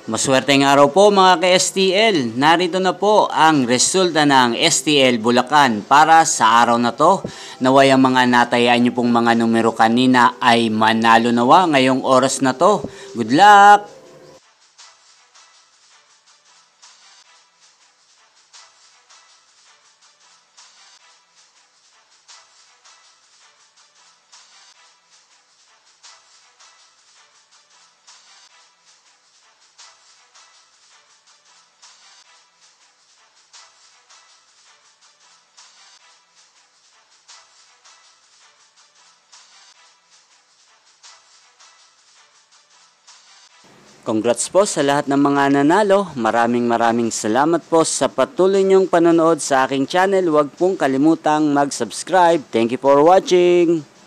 Maswerteng araw po mga ka-STL. Narito na po ang resulta ng STL Bulacan para sa araw na to. Naway ang mga natayaan nyo pong mga numero kanina ay manalo nawa ngayong oras na to. Good luck! Congrats po sa lahat ng mga nanalo. Maraming salamat po sa patuloy niyong panonood sa aking channel. Huwag pong kalimutang mag-subscribe. Thank you for watching!